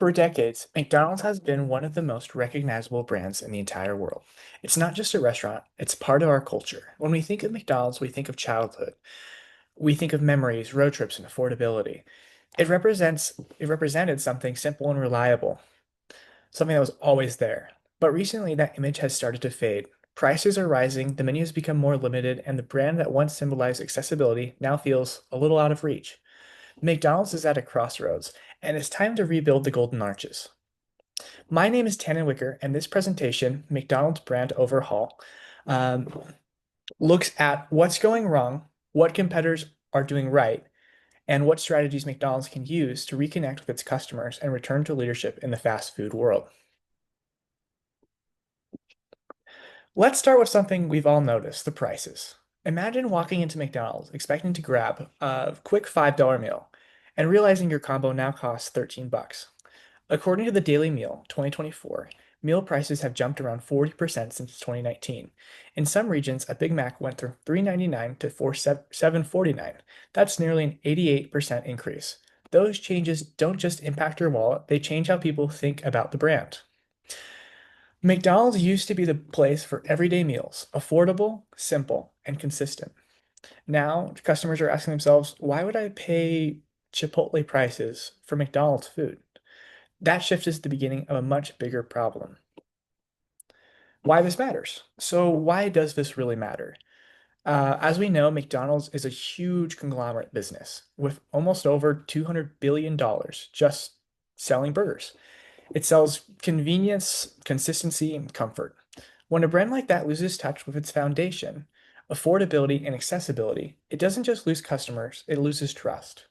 For decades, McDonald's has been one of the most recognizable brands in the entire world. It's not just a restaurant, it's part of our culture. When we think of McDonald's, we think of childhood. We think of memories, road trips, and affordability. It represented something simple and reliable, something that was always there. But recently that image has started to fade. Prices are rising, the menu has become more limited, and the brand that once symbolized accessibility now feels a little out of reach. McDonald's is at a crossroads, and it's time to rebuild the golden arches. My name is Tannen Wicker, and this presentation, McDonald's Brand Overhaul, um, looks at what's going wrong, what competitors are doing right, and what strategies McDonald's can use to reconnect with its customers and return to leadership in the fast food world. Let's start with something we've all noticed, the prices. Imagine walking into McDonald's expecting to grab a quick $5 meal and realizing your combo now costs 13 bucks. According to the Daily Meal 2024, meal prices have jumped around 40% since 2019. In some regions, a Big Mac went from $3.99 to $7.49. That's nearly an 88% increase. Those changes don't just impact your wallet, they change how people think about the brand. McDonald's used to be the place for everyday meals, affordable, simple, and consistent. Now, customers are asking themselves, why would I pay Chipotle prices for McDonald's food? That shift is the beginning of a much bigger problem. Why this matters. So, why does this really matter? As we know, McDonald's is a huge conglomerate business with almost over $200 billion just selling burgers. It sells convenience, consistency, and comfort. When a brand like that loses touch with its foundation, affordability and accessibility, it doesn't just lose customers, it loses trust.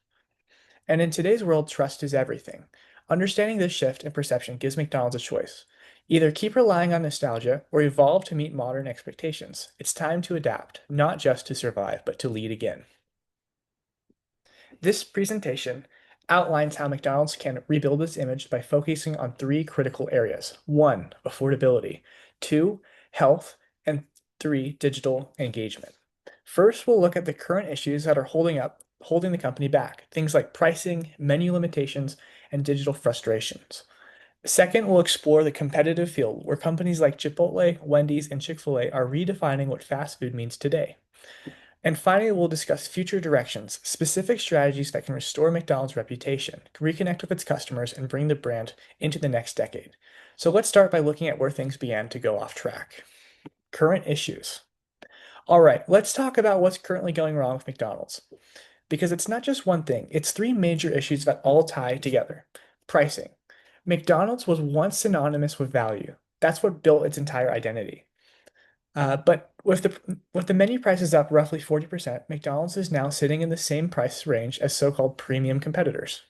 And in today's world, trust is everything. Understanding this shift in perception gives McDonald's a choice. Either keep relying on nostalgia or evolve to meet modern expectations. It's time to adapt, not just to survive, but to lead again. This presentation outlines how McDonald's can rebuild its image by focusing on three critical areas. One, affordability. Two, health. And three, digital engagement. First, we'll look at the current issues that are holding the company back, things like pricing, menu limitations, and digital frustrations. Second, we'll explore the competitive field where companies like Chipotle, Wendy's, and Chick-fil-A are redefining what fast food means today. And finally, we'll discuss future directions, specific strategies that can restore McDonald's reputation, reconnect with its customers, and bring the brand into the next decade. So let's start by looking at where things began to go off track. Current issues. All right, let's talk about what's currently going wrong with McDonald's. Because it's not just one thing, it's three major issues that all tie together. Pricing. McDonald's was once synonymous with value. That's what built its entire identity. But with the menu prices up roughly 40%, McDonald's is now sitting in the same price range as so-called premium competitors.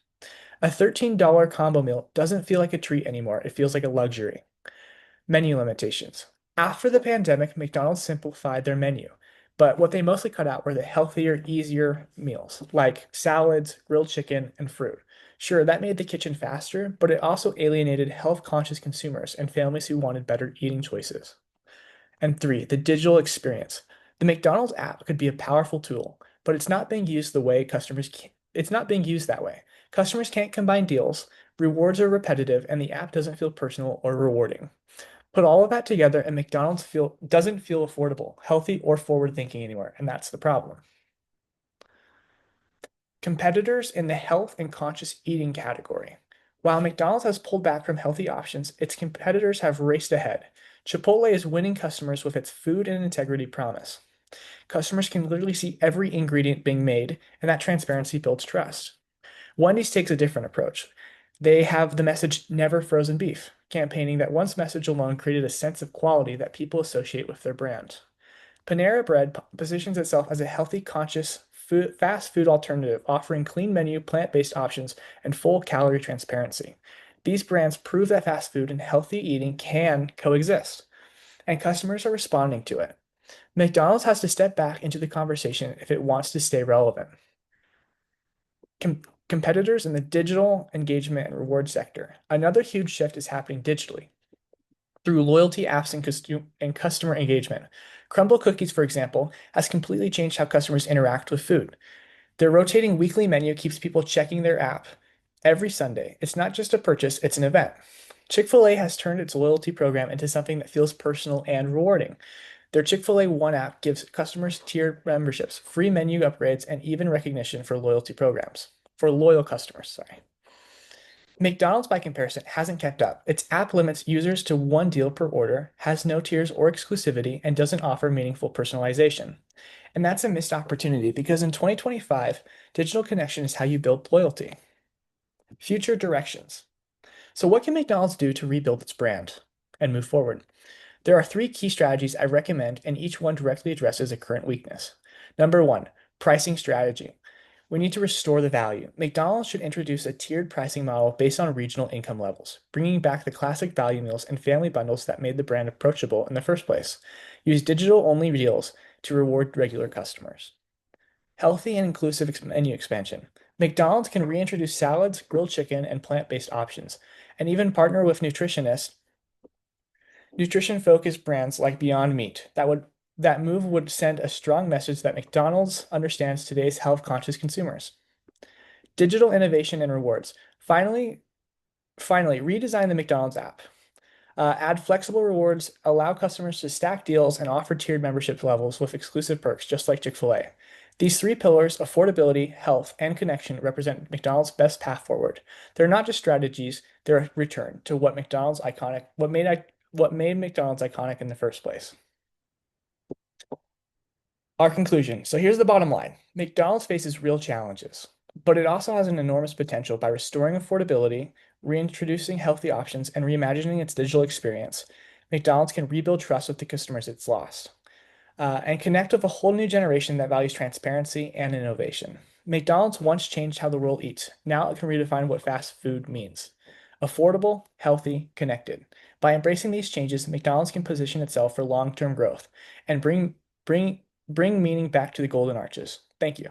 A $13 combo meal doesn't feel like a treat anymore, it feels like a luxury. Menu limitations. After the pandemic, McDonald's simplified their menu, but what they mostly cut out were the healthier, easier meals, like salads, grilled chicken, and fruit. Sure, that made the kitchen faster, but it also alienated health-conscious consumers and families who wanted better eating choices. And three, the digital experience. The McDonald's app could be a powerful tool, but it's not being used that way. Customers can't combine deals, rewards are repetitive, and the app doesn't feel personal or rewarding. Put all of that together, and doesn't feel affordable, healthy, or forward-thinking anymore, and that's the problem. Competitors in the health and conscious eating category. While McDonald's has pulled back from healthy options, its competitors have raced ahead. Chipotle is winning customers with its food and integrity promise. Customers can literally see every ingredient being made, and that transparency builds trust. Wendy's takes a different approach. They have the message "Never frozen beef," campaigning that once message alone created a sense of quality that people associate with their brand. Panera Bread positions itself as a healthy, conscious fast food alternative, offering clean menu, plant-based options, and full calorie transparency. These brands prove that fast food and healthy eating can coexist, and customers are responding to it. McDonald's has to step back into the conversation if it wants to stay relevant. Com- Competitors in the digital engagement and reward sector. Another huge shift is happening digitally through loyalty apps and customer engagement. Crumble Cookies, for example, has completely changed how customers interact with food. Their rotating weekly menu keeps people checking their app every Sunday. It's not just a purchase, it's an event. Chick-fil-A has turned its loyalty program into something that feels personal and rewarding. Their Chick-fil-A One app gives customers tiered memberships, free menu upgrades, and even recognition for loyalty programs. For loyal customers, sorry. McDonald's, by comparison, hasn't kept up. Its app limits users to one deal per order, has no tiers or exclusivity, and doesn't offer meaningful personalization. And that's a missed opportunity because in 2025, digital connection is how you build loyalty. Future directions. So, what can McDonald's do to rebuild its brand and move forward? There are three key strategies I recommend, and each one directly addresses a current weakness. Number one, pricing strategy. We need to restore the value. McDonald's should introduce a tiered pricing model based on regional income levels, bringing back the classic value meals and family bundles that made the brand approachable in the first place. Use digital-only deals to reward regular customers. Healthy and inclusive menu expansion. McDonald's can reintroduce salads, grilled chicken, and plant-based options, and even partner with nutrition-focused brands like Beyond Meat. That move would send a strong message that McDonald's understands today's health-conscious consumers. Digital innovation and rewards. Finally, redesign the McDonald's app. Add flexible rewards, allow customers to stack deals, and offer tiered membership levels with exclusive perks, just like Chick-fil-A. These three pillars, affordability, health, and connection, represent McDonald's best path forward. They're not just strategies, they're a return to what made McDonald's iconic in the first place. Our conclusion. So here's the bottom line. McDonald's faces real challenges, but it also has an enormous potential by restoring affordability, reintroducing healthy options, and reimagining its digital experience. McDonald's can rebuild trust with the customers it's lost, and connect with a whole new generation that values transparency and innovation. McDonald's once changed how the world eats. Now it can redefine what fast food means. Affordable, healthy, connected. By embracing these changes, McDonald's can position itself for long-term growth and bring meaning back to the golden arches. Thank you.